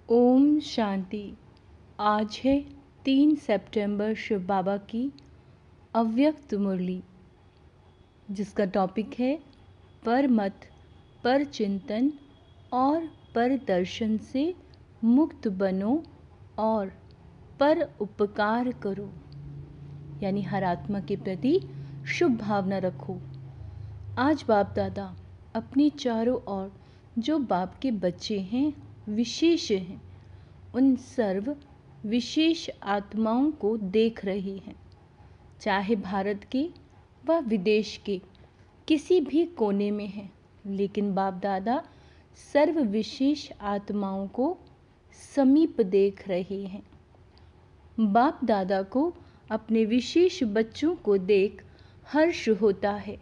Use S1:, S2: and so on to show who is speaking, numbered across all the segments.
S1: ओम शांति। आज है 3 सितंबर शिव बाबा की अव्यक्त मुरली, जिसका टॉपिक है पर मत, पर चिंतन और पर दर्शन से मुक्त बनो और पर उपकार करो। यानी हर आत्मा के प्रति शुभ भावना रखो। आज बाप दादा अपनी चारों ओर जो बाप के बच्चे हैं, विशेष हैं, उन सर्व विशेष आत्माओं को देख रहे हैं। चाहे भारत के व विदेश के किसी भी कोने में हैं, लेकिन बाप दादा सर्व विशेष आत्माओं को समीप देख रहे हैं। बाप दादा को अपने विशेष बच्चों को देख हर्ष होता है।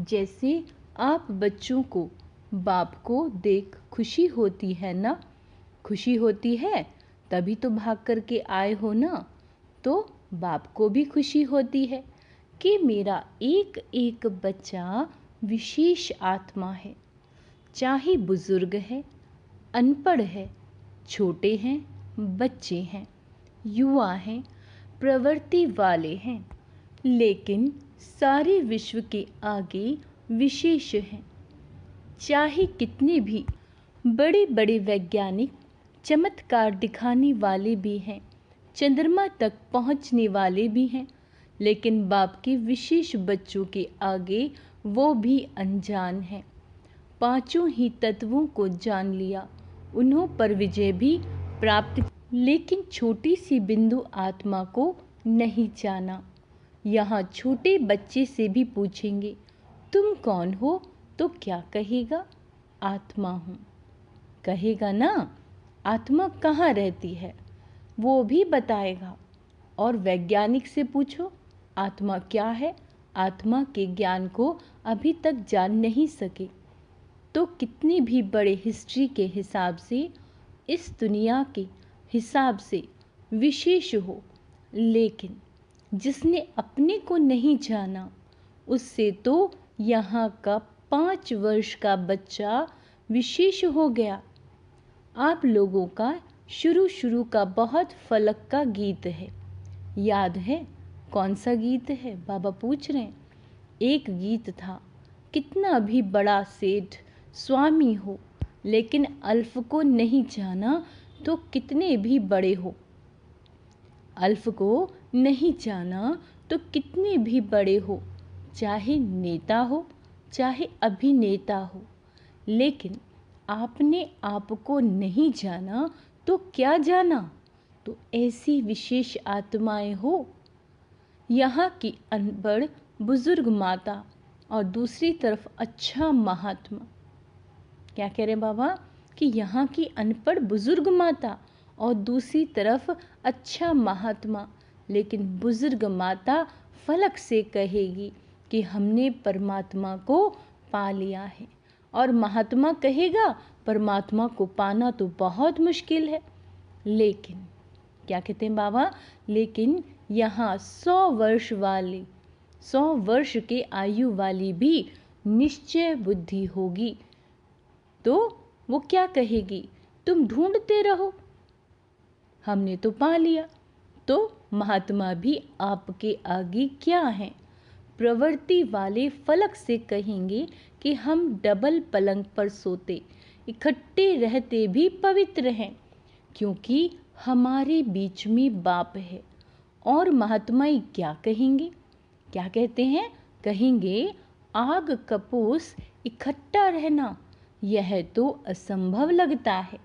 S1: जैसे आप बच्चों को बाप को देख खुशी होती है ना, खुशी होती है तभी तो भाग करके आए हो ना। तो बाप को भी खुशी होती है कि मेरा एक एक बच्चा विशेष आत्मा है। चाहे बुजुर्ग है, अनपढ़ है, छोटे हैं, बच्चे हैं, युवा हैं, प्रवृत्ति वाले हैं, लेकिन सारे विश्व के आगे विशेष हैं। चाहे कितने भी बड़े बड़े वैज्ञानिक चमत्कार दिखाने वाले भी हैं, चंद्रमा तक पहुंचने वाले भी हैं, लेकिन बाप के विशेष बच्चों के आगे वो भी अनजान हैं। पांचों ही तत्वों को जान लिया, उन्हों पर विजय भी प्राप्त, लेकिन छोटी सी बिंदु आत्मा को नहीं जाना। यहाँ छोटे बच्चे से भी पूछेंगे तुम कौन हो, तो क्या कहेगा? आत्मा हूँ कहेगा ना। आत्मा कहाँ रहती है वो भी बताएगा। और वैज्ञानिक से पूछो आत्मा क्या है, आत्मा के ज्ञान को अभी तक जान नहीं सके। तो कितनी भी बड़े हिस्ट्री के हिसाब से, इस दुनिया के हिसाब से विशेष हो, लेकिन जिसने अपने को नहीं जाना, उससे तो यहाँ का 5 वर्ष का बच्चा विशेष हो गया। आप लोगों का शुरू का बहुत फलक का गीत है, याद है? कौन सा गीत है? बाबा पूछ रहे हैं। एक गीत था, कितना भी बड़ा सेठ स्वामी हो, लेकिन अल्फ को नहीं जाना तो कितने भी बड़े हो। अल्फ को नहीं जाना तो कितने भी बड़े हो, चाहे नेता हो चाहे अभिनेता हो, लेकिन आपने आप को नहीं जाना तो क्या जाना? तो ऐसी विशेष आत्माएं हो। यहाँ की अनपढ़ बुजुर्ग माता और दूसरी तरफ अच्छा महात्मा। क्या कह रहे बाबा? कि यहाँ की अनपढ़ बुजुर्ग माता और दूसरी तरफ अच्छा महात्मा। लेकिन बुजुर्ग माता फलक से कहेगी कि हमने परमात्मा को पा लिया है, और महात्मा कहेगा परमात्मा को पाना तो बहुत मुश्किल है। लेकिन क्या कहते हैं बाबा? लेकिन यहाँ 100 वर्ष वाली, 100 वर्ष के आयु वाली भी निश्चय बुद्धि होगी, तो वो क्या कहेगी? तुम ढूंढते रहो, हमने तो पा लिया। तो महात्मा भी आपके आगे क्या हैं? प्रवृत्ति वाले फलक से कहेंगे कि हम डबल पलंग पर सोते, इकट्ठे रहते भी पवित्र हैं, क्योंकि हमारे बीच में बाप है। और महात्माएं क्या कहेंगे? क्या कहते हैं? कहेंगे आग कपूस इकट्ठा रहना यह तो असंभव लगता है।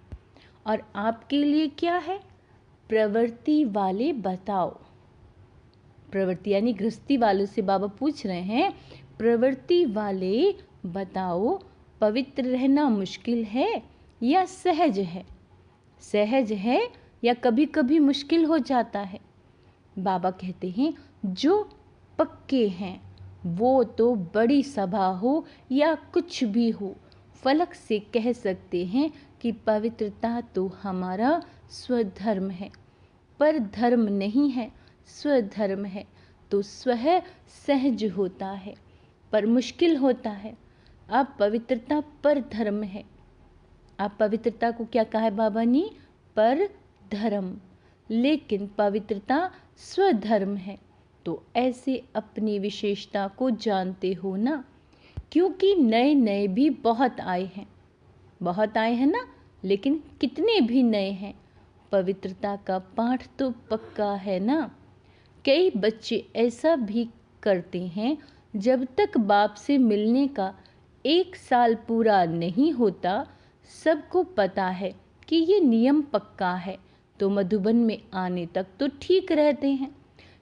S1: और आपके लिए क्या है? प्रवृत्ति वाले बताओ। प्रवृत्ति यानी गृहस्थी वालों से बाबा पूछ रहे हैं, प्रवृत्ति वाले बताओ, पवित्र रहना मुश्किल है या सहज है? सहज है या कभी कभी मुश्किल हो जाता है? बाबा कहते हैं जो पक्के हैं वो तो बड़ी सभा हो या कुछ भी हो, फलक से कह सकते हैं कि पवित्रता तो हमारा स्वधर्म है, पर धर्म नहीं है, स्वधर्म है। तो स्वह सहज होता है पर मुश्किल होता है। अब पवित्रता पर धर्म है, आप पवित्रता को क्या कहा है बाबा ने? पर धर्म। लेकिन पवित्रता स्वधर्म है। तो ऐसे अपनी विशेषता को जानते हो ना, क्योंकि नए नए भी बहुत आए हैं ना, लेकिन कितने भी नए हैं। पवित्रता का पाठ तो पक्का है ना। कई बच्चे ऐसा भी करते हैं, जब तक बाप से मिलने का 1 साल पूरा नहीं होता, सबको पता है कि ये नियम पक्का है, तो मधुबन में आने तक तो ठीक रहते हैं।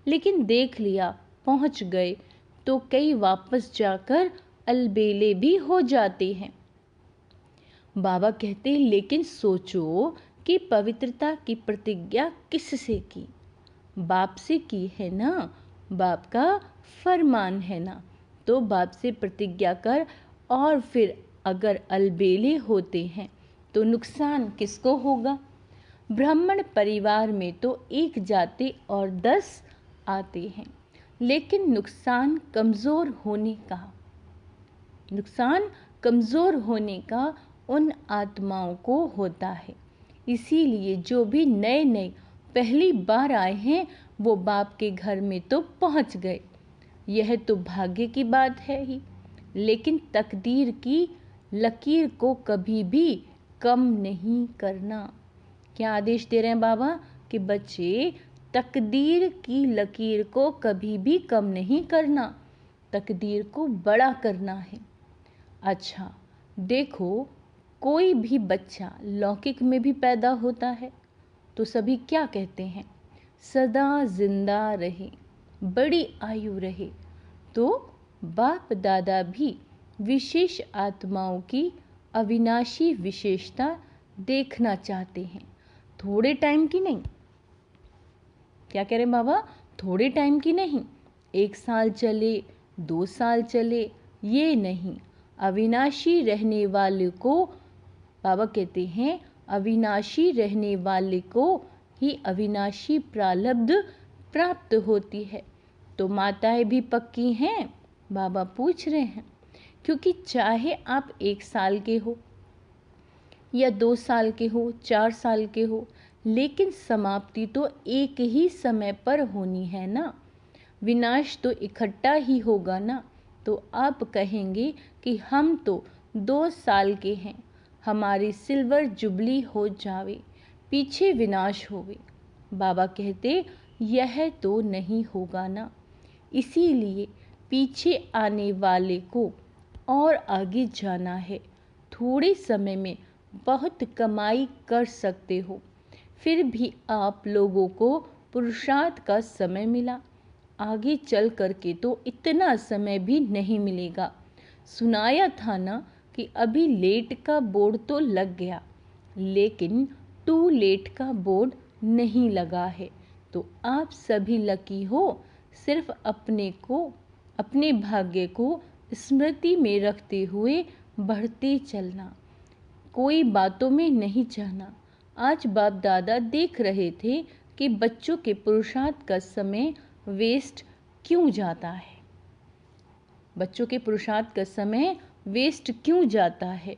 S1: लेकिन देख लिया, पहुंच गए तो कई वापस जाकर अलबेले भी हो जाते हैं। बाबा कहते, लेकिन सोचो कि पवित्रता की प्रतिज्ञा किससे की? बाप से की है ना। बाप का फरमान है ना। तो बाप से प्रतिज्ञा कर, और फिर अगर अलबेले होते हैं तो नुकसान किसको होगा? ब्राह्मण परिवार में तो 1 जाते और 10 आते हैं, लेकिन नुकसान कमज़ोर होने का उन आत्माओं को होता है। इसीलिए जो भी नए नए पहली बार आए हैं, वो बाप के घर में तो पहुंच गए। यह तो भाग्य की बात है ही, लेकिन तकदीर की लकीर को कभी भी कम नहीं करना। क्या आदेश दे रहे हैं बाबा? कि बच्चे, तकदीर की लकीर को कभी भी कम नहीं करना, तकदीर को बड़ा करना है। अच्छा देखो, कोई भी बच्चा लौकिक में भी पैदा होता है तो सभी क्या कहते हैं? सदा जिंदा रहे, बड़ी आयु रहे। तो बाप दादा भी विशेष आत्माओं की अविनाशी विशेषता देखना चाहते हैं, थोड़े टाइम की नहीं। क्या कह रहे हैं बाबा? थोड़े टाइम की नहीं, 1 साल चले, 2 साल चले, ये नहीं। अविनाशी रहने वाले को बाबा कहते हैं, अविनाशी रहने वाले को ही अविनाशी प्रारब्ध प्राप्त होती है। तो माताएं भी पक्की हैं? बाबा पूछ रहे हैं। क्योंकि चाहे आप 1 साल के हो या 2 साल के हो, 4 साल के हो, लेकिन समाप्ति तो एक ही समय पर होनी है ना। विनाश तो इकट्ठा ही होगा ना। तो आप कहेंगे कि हम तो 2 साल के हैं, हमारी सिल्वर जुबली हो जावे, पीछे विनाश होवे। बाबा कहते, यह तो नहीं होगा ना। इसीलिए पीछे आने वाले को और आगे जाना है। थोड़े समय में बहुत कमाई कर सकते हो, फिर भी आप लोगों को पुरुषार्थ का समय मिला, आगे चल करके तो इतना समय भी नहीं मिलेगा। सुनाया था ना कि अभी लेट का बोर्ड तो लग गया, लेकिन टू लेट का बोर्ड नहीं लगा है। तो आप सभी लकी हो, सिर्फ अपने भाग्य को स्मृति में रखते हुए बढ़ते चलना, कोई बातों में नहीं जाना। आज बाप दादा देख रहे थे कि बच्चों के पुरुषार्थ का समय वेस्ट क्यों जाता है। बच्चों के पुरुषार्थ का समय वेस्ट क्यों जाता है?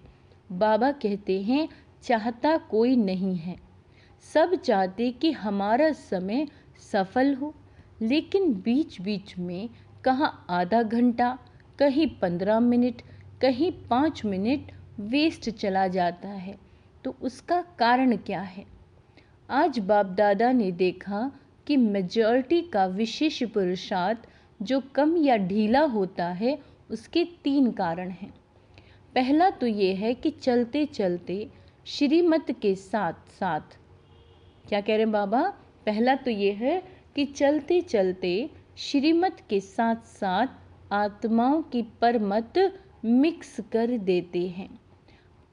S1: बाबा कहते हैं, चाहता कोई नहीं है, सब चाहते कि हमारा समय सफल हो, लेकिन बीच बीच में कहाँ आधा घंटा, कहीं 15 मिनट, कहीं 5 मिनट वेस्ट चला जाता है। तो उसका कारण क्या है? आज बाप दादा ने देखा कि मेजॉरिटी का विशेष पुरुषार्थ जो कम या ढीला होता है, उसके 3 कारण हैं। पहला तो ये है कि चलते चलते श्रीमत के साथ साथ, क्या कह रहे हैं बाबा? पहला तो ये है कि चलते चलते श्रीमत के साथ साथ आत्माओं की परमत मिक्स कर देते हैं।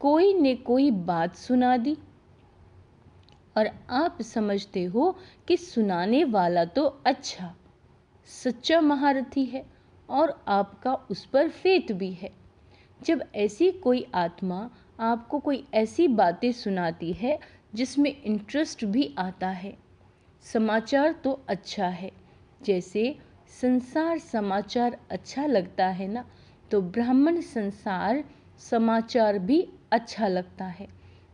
S1: कोई ने कोई बात सुना दी और आप समझते हो कि सुनाने वाला तो अच्छा सच्चा महारथी है और आपका उस पर फेथ भी है। जब ऐसी कोई आत्मा आपको कोई ऐसी बातें सुनाती है जिसमें इंटरेस्ट भी आता है, समाचार तो अच्छा है, जैसे संसार समाचार अच्छा लगता है ना, तो ब्राह्मण संसार समाचार भी अच्छा लगता है।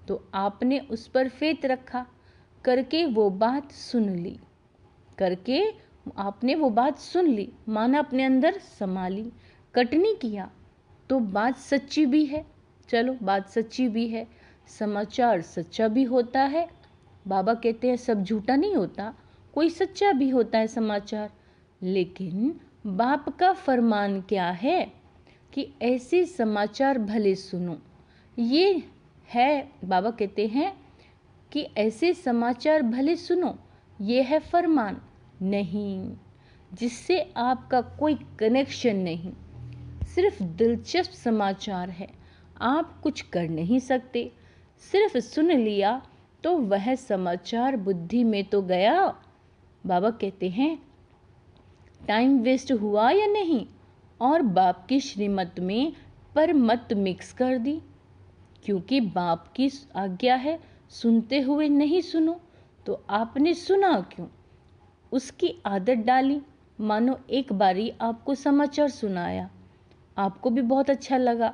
S1: तो आपने उस पर फेथ रखा, करके वो बात सुन ली, करके आपने वो बात सुन ली, माना अपने अंदर समा ली, कट नहीं किया, तो बात सच्ची भी है। चलो बात सच्ची भी है, समाचार सच्चा भी होता है। बाबा कहते हैं सब झूठा नहीं होता, कोई सच्चा भी होता है समाचार। लेकिन बाप का फरमान क्या है कि ऐसे समाचार भले सुनो। ये है, बाबा कहते हैं कि ऐसे समाचार भले सुनो, ये है फरमान, नहीं जिससे आपका कोई कनेक्शन नहीं, सिर्फ दिलचस्प समाचार है, आप कुछ कर नहीं सकते, सिर्फ सुन लिया तो वह समाचार बुद्धि में तो गया। बाबा कहते हैं टाइम वेस्ट हुआ या नहीं, और बाप की श्रीमत में पर मत मिक्स कर दी, क्योंकि बाप की आज्ञा है सुनते हुए नहीं सुनो। तो आपने सुना क्यों, उसकी आदत डाली। मानो एक बारी आपको समाचार सुनाया, आपको भी बहुत अच्छा लगा,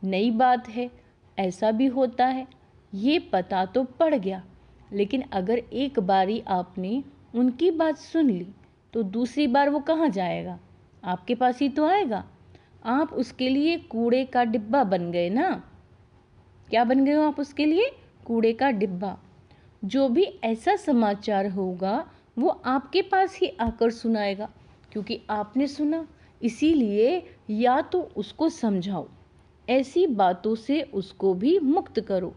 S1: नई बात है, ऐसा भी होता है, ये पता तो पड़ गया। लेकिन अगर एक बारी आपने उनकी बात सुन ली तो दूसरी बार वो कहाँ जाएगा, आपके पास ही तो आएगा। आप उसके लिए कूड़े का डिब्बा बन गए ना। क्या बन गए हो आप उसके लिए? कूड़े का डिब्बा। जो भी ऐसा समाचार होगा वो आपके पास ही आकर सुनाएगा, क्योंकि आपने सुना। इसीलिए या तो उसको समझाओ, ऐसी बातों से उसको भी मुक्त करो।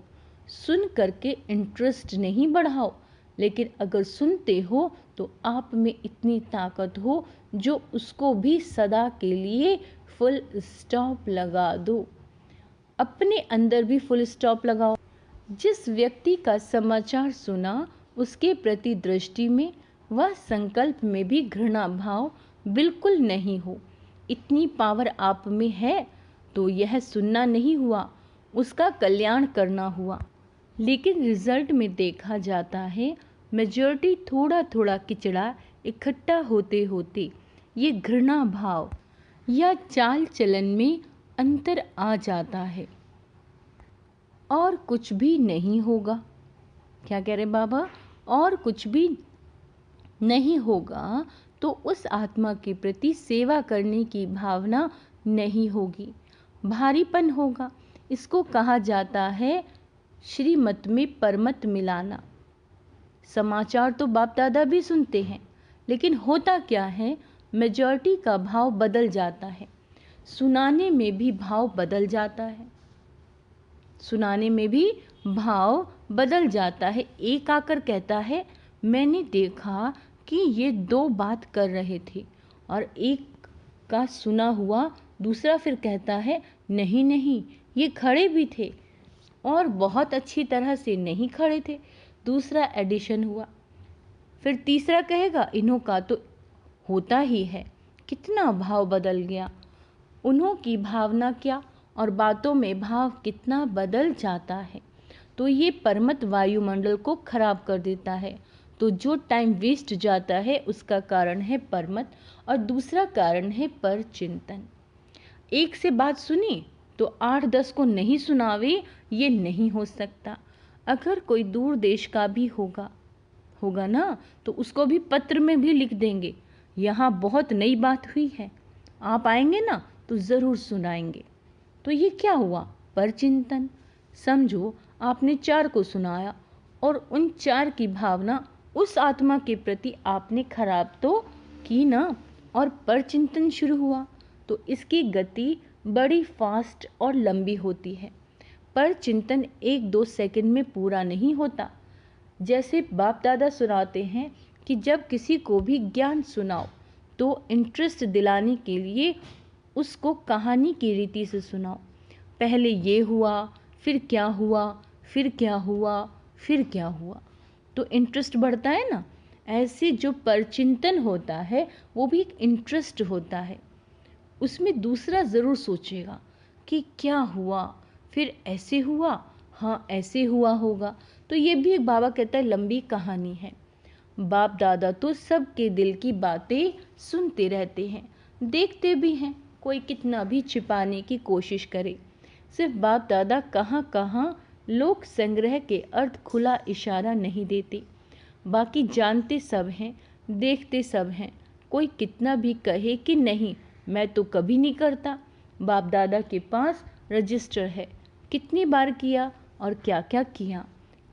S1: सुन करके इंटरेस्ट नहीं बढ़ाओ, लेकिन अगर सुनते हो तो आप में इतनी ताकत हो जो उसको भी सदा के लिए फुल स्टॉप लगा दो। अपने अंदर भी फुल स्टॉप लगाओ। जिस व्यक्ति का समाचार सुना उसके प्रति दृष्टि में व संकल्प में भी घृणा भाव बिल्कुल नहीं हो। इतनी पावर आप में है तो यह सुनना नहीं हुआ, उसका कल्याण करना हुआ। लेकिन रिजल्ट में देखा जाता है मेजॉरिटी थोड़ा थोड़ा किचड़ा इकट्ठा होते होते ये घृणा भाव या चाल चलन में अंतर आ जाता है और कुछ भी नहीं होगा। क्या कह रहे बाबा? और कुछ भी नहीं होगा तो उस आत्मा के प्रति सेवा करने की भावना नहीं होगी, भारीपन होगा। इसको कहा जाता है श्रीमत में परमत मिलाना। समाचार तो बाप दादा भी सुनते हैं, लेकिन होता क्या है, मेजॉरिटी का भाव बदल जाता है, सुनाने में भी भाव बदल जाता है, सुनाने में भी भाव बदल जाता है। एक आकर कहता है मैंने देखा कि ये दो बात कर रहे थे, और एक का सुना हुआ दूसरा फिर कहता है नहीं नहीं ये खड़े भी थे और बहुत अच्छी तरह से नहीं खड़े थे, दूसरा एडिशन हुआ। फिर तीसरा कहेगा इन्हों का तो होता ही है। कितना भाव बदल गया, उन्हों की भावना क्या और बातों में भाव कितना बदल जाता है। तो ये परमत वायुमंडल को खराब कर देता है। तो जो टाइम वेस्ट जाता है उसका कारण है परमत, और दूसरा कारण है पर चिंतन। एक से बात सुनी तो 8-10 को नहीं सुनावे, ये नहीं हो सकता। अगर कोई दूर देश का भी होगा ना, तो उसको भी पत्र में भी लिख देंगे यहाँ बहुत नई बात हुई है, आप आएंगे ना तो ज़रूर सुनाएंगे। तो ये क्या हुआ? पर चिंतन। समझो आपने 4 को सुनाया और उन 4 की भावना उस आत्मा के प्रति आपने खराब तो की ना, और पर चिंतन शुरू हुआ तो इसकी गति बड़ी फास्ट और लंबी होती है। पर चिंतन 1-2 सेकंड में पूरा नहीं होता। जैसे बाप दादा सुनाते हैं कि जब किसी को भी ज्ञान सुनाओ तो इंटरेस्ट दिलाने के लिए उसको कहानी की रीति से सुनाओ। पहले ये हुआ, फिर क्या हुआ, फिर क्या हुआ, फिर क्या हुआ, तो इंटरेस्ट बढ़ता है ना। ऐसे जो परचिंतन होता है वो भी एक इंटरेस्ट होता है, उसमें दूसरा ज़रूर सोचेगा कि क्या हुआ, फिर ऐसे हुआ, हाँ ऐसे हुआ होगा। तो ये भी एक बाबा कहता है लंबी कहानी है। बाप दादा तो सबके दिल की बातें सुनते रहते हैं, देखते भी हैं, कोई कितना भी छिपाने की कोशिश करे। सिर्फ बाप दादा कहाँ कहाँ लोक संग्रह के अर्थ खुला इशारा नहीं देते। बाकी जानते सब हैं, देखते सब हैं। कोई कितना भी कहे कि नहीं मैं तो कभी नहीं करता। बाप दादा के पास रजिस्टर है, कितनी बार किया और क्या क्या किया,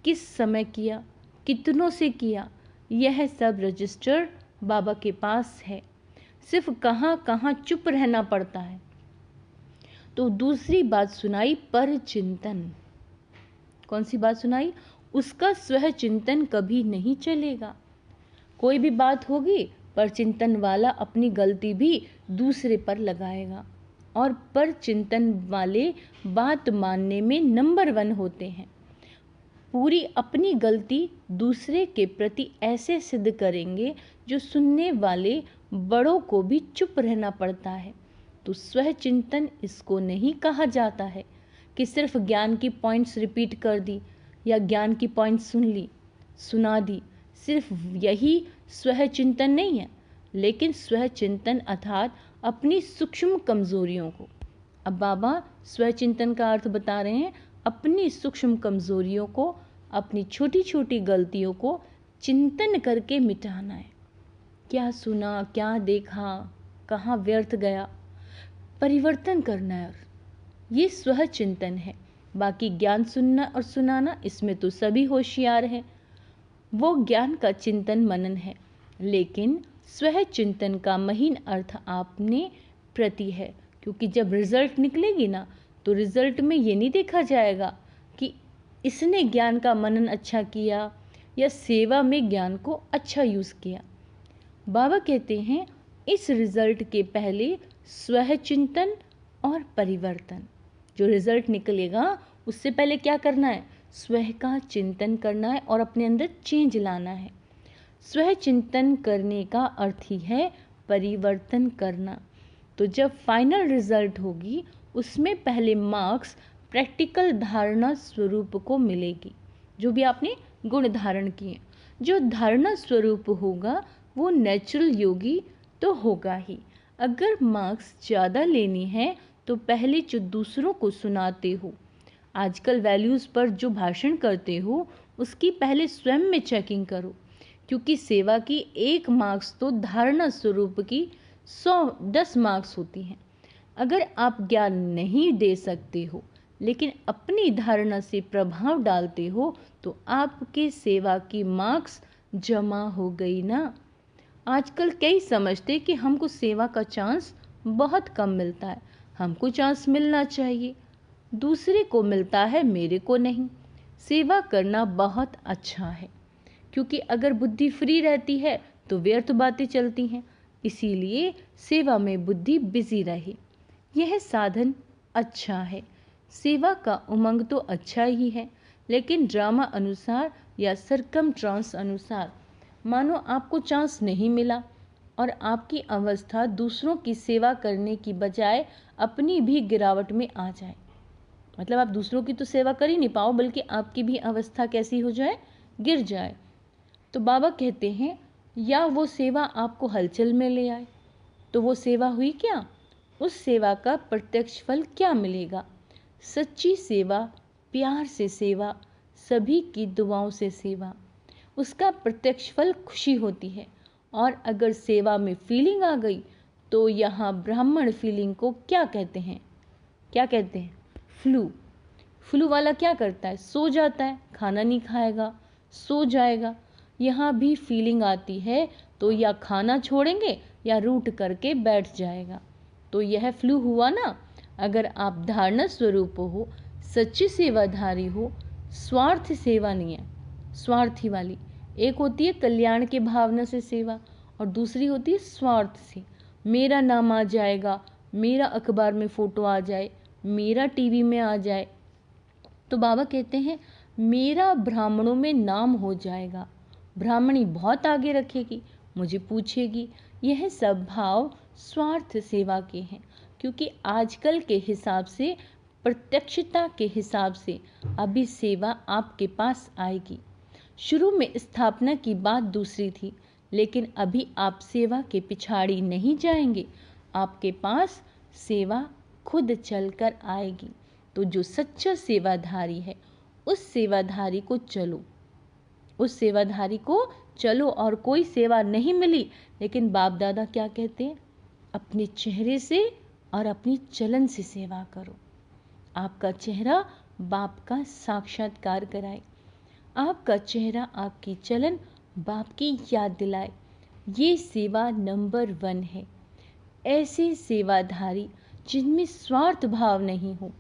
S1: किस समय किया, कितनों से किया, यह सब रजिस्टर बाबा के पास है। सिर्फ कहाँ कहाँ चुप रहना पड़ता है। तो दूसरी बात सुनाई पर चिंतन। कौन सी बात सुनाई? उसका स्वह चिंतन कभी नहीं चलेगा। कोई भी बात होगी पर चिंतन वाला अपनी गलती भी दूसरे पर लगाएगा, और पर चिंतन वाले बात मानने में नंबर 1 होते हैं। पूरी अपनी गलती दूसरे के प्रति ऐसे सिद्ध करेंगे जो सुनने वाले बड़ों को भी चुप रहना पड़ता है। तो स्वह चिंतन इसको नहीं कहा जाता है कि सिर्फ ज्ञान की पॉइंट्स रिपीट कर दी या ज्ञान की पॉइंट्स सुन ली, सुना दी, सिर्फ यही स्वह चिंतन नहीं है। लेकिन स्वह चिंतन अर्थात अपनी सूक्ष्म कमजोरियों को, अब बाबा स्वह चिंतन का अर्थ बता रहे हैं, अपनी सूक्ष्म कमजोरियों को, अपनी छोटी छोटी गलतियों को चिंतन करके मिटाना है। क्या सुना, क्या देखा, कहाँ व्यर्थ गया, परिवर्तन करना है। ये स्वह चिंतन है। बाकी ज्ञान सुनना और सुनाना, इसमें तो सभी होशियार हैं, वो ज्ञान का चिंतन मनन है। लेकिन स्वह चिंतन का महीन अर्थ आपने प्रति है, क्योंकि जब रिजल्ट निकलेगी ना, तो रिजल्ट में ये नहीं देखा जाएगा कि इसने ज्ञान का मनन अच्छा किया या सेवा में ज्ञान को अच्छा यूज़ किया। बाबा कहते हैं इस रिजल्ट के पहले स्वह चिंतन और परिवर्तन। जो रिजल्ट निकलेगा उससे पहले क्या करना है? स्वह का चिंतन करना है और अपने अंदर चेंज लाना है। स्वह चिंतन करने का अर्थ ही है परिवर्तन करना। तो जब फाइनल रिजल्ट होगी उसमें पहले मार्क्स प्रैक्टिकल धारणा स्वरूप को मिलेगी, जो भी आपने गुण धारण किए। जो धारणा स्वरूप होगा वो नेचुरल योगी तो होगा ही। अगर मार्क्स ज़्यादा लेनी है तो पहले जो दूसरों को सुनाते हो, आजकल वैल्यूज़ पर जो भाषण करते हो, उसकी पहले स्वयं में चेकिंग करो, क्योंकि सेवा की 1 मार्क्स तो धारणा स्वरूप की 10 मार्क्स होती हैं। अगर आप ज्ञान नहीं दे सकते हो लेकिन अपनी धारणा से प्रभाव डालते हो तो आपके सेवा की मार्क्स जमा हो गई ना। आजकल कई समझते कि हमको सेवा का चांस बहुत कम मिलता है, हमको चांस मिलना चाहिए, दूसरे को मिलता है मेरे को नहीं। सेवा करना बहुत अच्छा है, क्योंकि अगर बुद्धि फ्री रहती है तो व्यर्थ बातें चलती हैं। इसीलिए सेवा में बुद्धि बिजी रहे, यह साधन अच्छा है। सेवा का उमंग तो अच्छा ही है, लेकिन ड्रामा अनुसार या सरकमस्टांस अनुसार मानो आपको चांस नहीं मिला और आपकी अवस्था दूसरों की सेवा करने की बजाय अपनी भी गिरावट में आ जाए। मतलब आप दूसरों की तो सेवा कर ही नहीं पाओ, बल्कि आपकी भी अवस्था कैसी हो जाए? गिर जाए। तो बाबा कहते हैं या वो सेवा आपको हलचल में ले आए, तो वो सेवा हुई क्या? उस सेवा का प्रत्यक्ष फल क्या मिलेगा? सच्ची सेवा, प्यार से सेवा, सभी की दुआओं से सेवा, उसका प्रत्यक्ष फल खुशी होती है। और अगर सेवा में फीलिंग आ गई तो यहाँ ब्राह्मण फीलिंग को क्या कहते हैं? क्या कहते हैं? फ्लू। फ्लू वाला क्या करता है? सो जाता है, खाना नहीं खाएगा, सो जाएगा। यहाँ भी फीलिंग आती है तो या खाना छोड़ेंगे या रूट करके बैठ जाएगा। तो यह फ्लू हुआ ना। अगर आप धारणा स्वरूप हो, सच्ची सेवाधारी हो, स्वार्थ सेवा नहीं है, स्वार्थी वाली। एक होती है कल्याण के भावना से सेवा और दूसरी होती है स्वार्थ से। मेरा नाम आ जाएगा, मेरा अखबार में फ़ोटो आ जाए, मेरा टीवी में आ जाए। तो बाबा कहते हैं मेरा ब्राह्मणों में नाम हो जाएगा, ब्राह्मणी बहुत आगे रखेगी, मुझे पूछेगी। यह सब भाव स्वार्थ सेवा के हैं, क्योंकि आजकल के हिसाब से, प्रत्यक्षता के हिसाब से अभी सेवा आपके पास आएगी। शुरू में स्थापना की बात दूसरी थी, लेकिन अभी आप सेवा के पिछाड़ी नहीं जाएंगे, आपके पास सेवा खुद चलकर आएगी। तो जो सच्चा सेवाधारी है उस सेवाधारी को चलो, उस सेवाधारी को चलो। और कोई सेवा नहीं मिली, लेकिन बाप दादा क्या कहते हैं? अपने चेहरे से और अपनी चलन से सेवा करो। आपका चेहरा बाप का साक्षात्कार कराए, आपका चेहरा, आपकी चलन बाप की याद दिलाए। ये सेवा नंबर 1 है। ऐसे सेवाधारी जिनमें स्वार्थ भाव नहीं हो,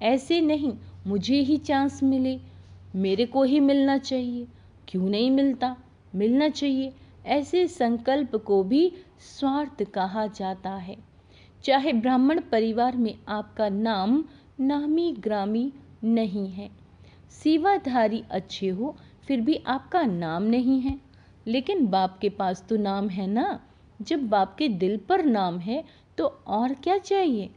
S1: ऐसे नहीं मुझे ही चांस मिले, मेरे को ही मिलना चाहिए, क्यों नहीं मिलता, मिलना चाहिए, ऐसे संकल्प को भी स्वार्थ कहा जाता है। चाहे ब्राह्मण परिवार में आपका नाम नामी ग्रामी नहीं है, सेवाधारी अच्छे हो, फिर भी आपका नाम नहीं है, लेकिन बाप के पास तो नाम है ना। जब बाप के दिल पर नाम है तो और क्या चाहिए?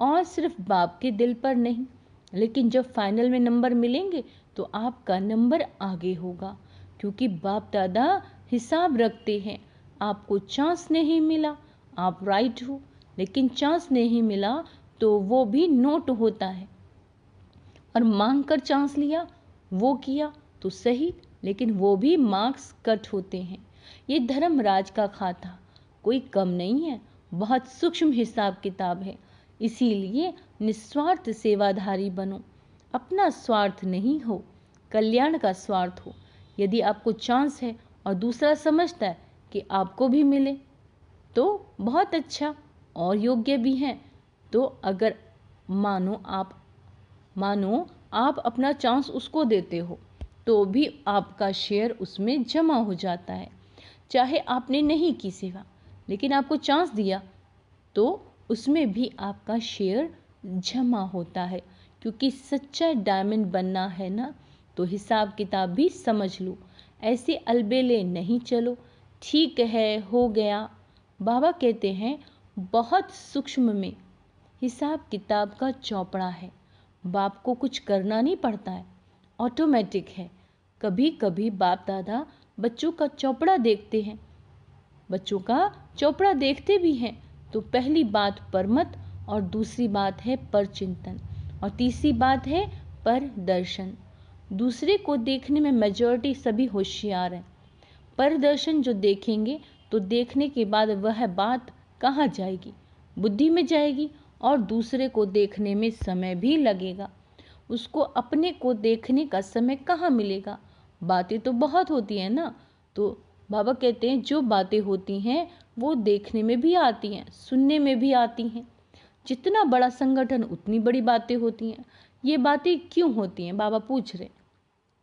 S1: और सिर्फ बाप के दिल पर नहीं, लेकिन जब फाइनल में नंबर मिलेंगे तो आपका नंबर आगे होगा, क्योंकि बाप दादा हिसाब रखते हैं। आपको चांस नहीं मिला, आप राइट हो, लेकिन चांस नहीं मिला तो वो भी नोट होता है। और मांग कर चांस लिया, वो किया तो सही, लेकिन वो भी मार्क्स कट होते हैं। ये धर्मराज का खाता कोई कम नहीं है, बहुत सूक्ष्म हिसाब किताब है। इसीलिए निस्वार्थ सेवाधारी बनो। अपना स्वार्थ नहीं हो, कल्याण का स्वार्थ हो। यदि आपको चांस है और दूसरा समझता है कि आपको भी मिले तो बहुत अच्छा और योग्य भी हैं, तो अगर मानो आप अपना चांस उसको देते हो तो भी आपका शेयर उसमें जमा हो जाता है। चाहे आपने नहीं की सेवा, लेकिन आपको चांस दिया तो उसमें भी आपका शेयर जमा होता है, क्योंकि सच्चा डायमंड बनना है ना, तो हिसाब किताब भी समझ लो। ऐसे अलबेले नहीं चलो, ठीक है हो गया। बाबा कहते हैं बहुत सूक्ष्म में हिसाब किताब का चौपड़ा है। बाप को कुछ करना नहीं पड़ता है, ऑटोमेटिक है। कभी कभी बाप दादा बच्चों का चौपड़ा देखते हैं, बच्चों का चौपड़ा देखते भी हैं तो पहली बात परमत, और दूसरी बात है परचिंतन, और तीसरी बात है पर दर्शन। दूसरे को देखने में मेजॉरिटी सभी होशियार हैं। पर दर्शन जो देखेंगे तो देखने के बाद वह बात कहाँ जाएगी? बुद्धि में जाएगी, और दूसरे को देखने में समय भी लगेगा। उसको अपने को देखने का समय कहाँ मिलेगा? बातें तो बहुत होती हैं ना, तो बाबा कहते हैं जो बातें होती हैं वो देखने में भी आती हैं, सुनने में भी आती हैं। जितना बड़ा संगठन उतनी बड़ी बातें होती हैं। ये बातें क्यों होती हैं? बाबा पूछ रहे।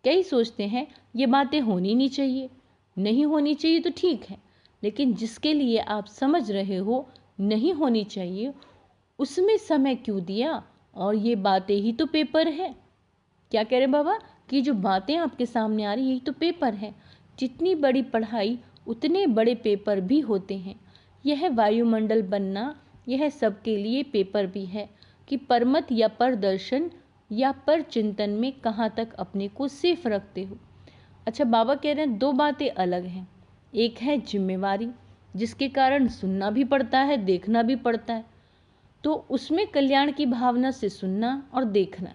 S1: कई सोचते हैं ये बातें होनी नहीं चाहिए, नहीं होनी चाहिए तो ठीक है, लेकिन जिसके लिए आप समझ रहे हो नहीं होनी चाहिए, उसमें समय क्यों दिया? और ये बातें ही तो पेपर है। क्या कह रहे बाबा कि जो बातें आपके सामने आ रही यही तो पेपर है। जितनी बड़ी पढ़ाई उतने बड़े पेपर भी होते हैं। यह वायुमंडल बनना, यह सबके लिए पेपर भी है कि परमत या परदर्शन या पर चिंतन में कहाँ तक अपने को सेफ रखते हो। अच्छा, बाबा कह रहे हैं दो बातें अलग हैं। एक है जिम्मेवारी, जिसके कारण सुनना भी पड़ता है, देखना भी पड़ता है, तो उसमें कल्याण की भावना से सुनना और देखना।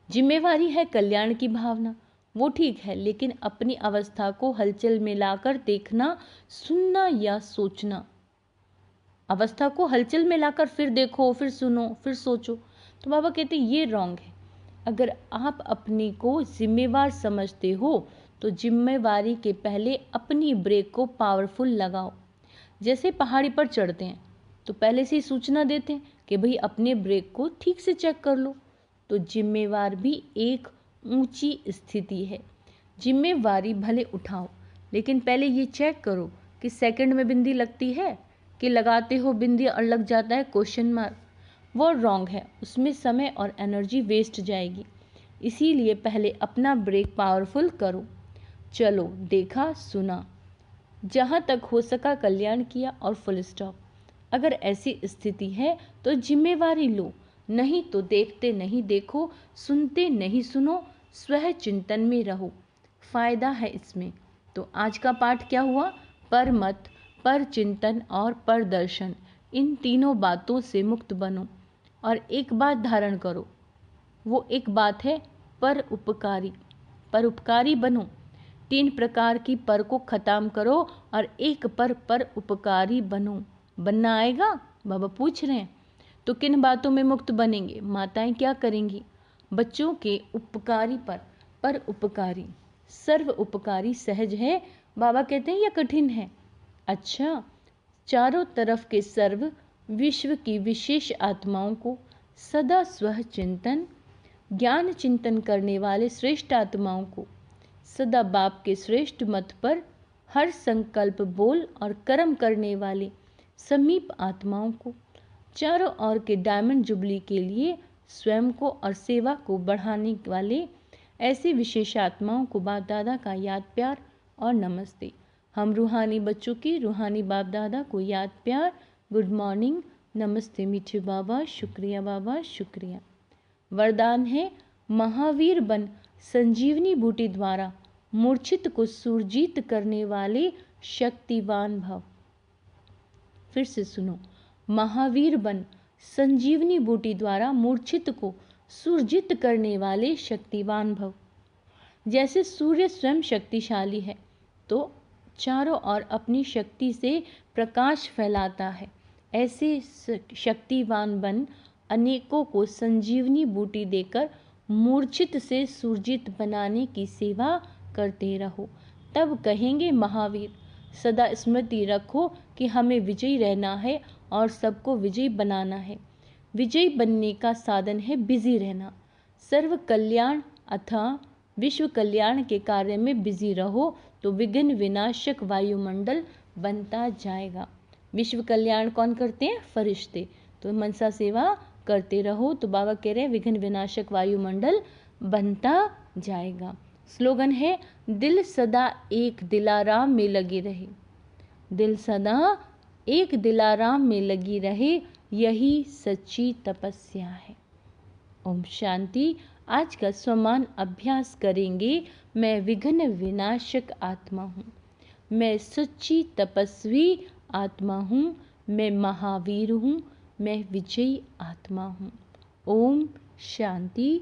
S1: जिम्मेवारी है कल्याण की भावना, वो ठीक है, लेकिन अपनी अवस्था को हलचल में लाकर देखना, सुनना या सोचना। अवस्था को हलचल में लाकर फिर देखो, फिर सुनो, फिर सोचो, तो बाबा कहते ये रॉन्ग है। अगर आप अपने को जिम्मेवार समझते हो तो जिम्मेवारी के पहले अपनी ब्रेक को पावरफुल लगाओ। जैसे पहाड़ी पर चढ़ते हैं तो पहले से ही सूचना देते हैं कि भाई अपने ब्रेक को ठीक से चेक कर लो। तो जिम्मेवार भी एक ऊंची स्थिति है। जिम्मेवारी भले उठाओ, लेकिन पहले ये चेक करो कि सेकंड में बिंदी लगती है कि लगाते हो बिंदी और लग जाता है क्वेश्चन मार्क। वो रॉन्ग है, उसमें समय और एनर्जी वेस्ट जाएगी। इसीलिए पहले अपना ब्रेक पावरफुल करो। चलो, देखा, सुना, जहाँ तक हो सका कल्याण किया और फुल स्टॉप। अगर ऐसी स्थिति है तो जिम्मेवारी लो, नहीं तो देखते नहीं देखो, सुनते नहीं सुनो, स्वह चिंतन में रहो, फायदा है इसमें। तो आज का पाठ क्या हुआ? पर मत, पर चिंतन और पर दर्शन, इन तीनों बातों से मुक्त बनो और एक बात धारण करो। वो एक बात है परोपकारी बनो। 3 प्रकार की पर को खत्म करो और एक पर उपकारी बनो। बनना आएगा? बाबा पूछ रहे हैं। तो किन बातों में मुक्त बनेंगे? माताएं क्या करेंगी? बच्चों के उपकारी पर उपकारी, सर्व उपकारी सहज है, बाबा कहते हैं, या कठिन है? अच्छा, चारों तरफ के सर्व विश्व की विशेष आत्माओं को सदा स्व चिंतन ज्ञान चिंतन करने वाले श्रेष्ठ आत्माओं को सदा बाप के श्रेष्ठ मत पर हर संकल्प बोल और कर्म करने वाले समीप आत्माओं को चारों ओर के डायमंड जुबली के लिए स्वयं को और सेवा को बढ़ाने वाले ऐसी विशेष आत्माओं को बाप दादा का याद प्यार और नमस्ते। हम रूहानी बच्चों की रूहानी बाप दादा को याद प्यार, गुड मॉर्निंग, नमस्ते मीठे बाबा, शुक्रिया बाबा, शुक्रिया। वरदान है, महावीर बन संजीवनी बूटी द्वारा मूर्छित को सुरजीत करने वाले शक्तिवान भव। फिर से सुनो, महावीर बन संजीवनी बूटी द्वारा मूर्छित को सुरजित करने वाले शक्तिवान भव। जैसे सूर्य स्वयं शक्तिशाली है तो चारों ओर अपनी शक्ति से प्रकाश फैलाता है, ऐसे शक्तिवान बन अनेकों को संजीवनी बूटी देकर मूर्छित से सुरजित बनाने की सेवा करते रहो। तब कहेंगे महावीर। सदा स्मृति रखो कि हमें विजयी रहना है और सबको विजयी बनाना है। विजयी बनने का साधन है बिजी रहना। सर्व कल्याण अथवा विश्व कल्याण के कार्य में बिजी रहो तो विघ्न विनाशक वायुमंडल बनता जाएगा। विश्व कल्याण कौन करते हैं? फरिश्ते। तो मनसा सेवा करते रहो तो बाबा कह रहे हैं विघ्न विनाशक वायुमंडल बनता जाएगा। स्लोगन है, दिल सदा एक दिलाराम में लगी रहे। दिल सदा एक दिलाराम में लगी रहे, यही सच्ची तपस्या है। ओम शांति। आज का स्वमान अभ्यास करेंगे। मैं विघ्न विनाशक आत्मा हूँ, मैं सच्ची तपस्वी आत्मा हूँ, मैं महावीर हूँ, मैं विजयी आत्मा हूँ। ओम शांति।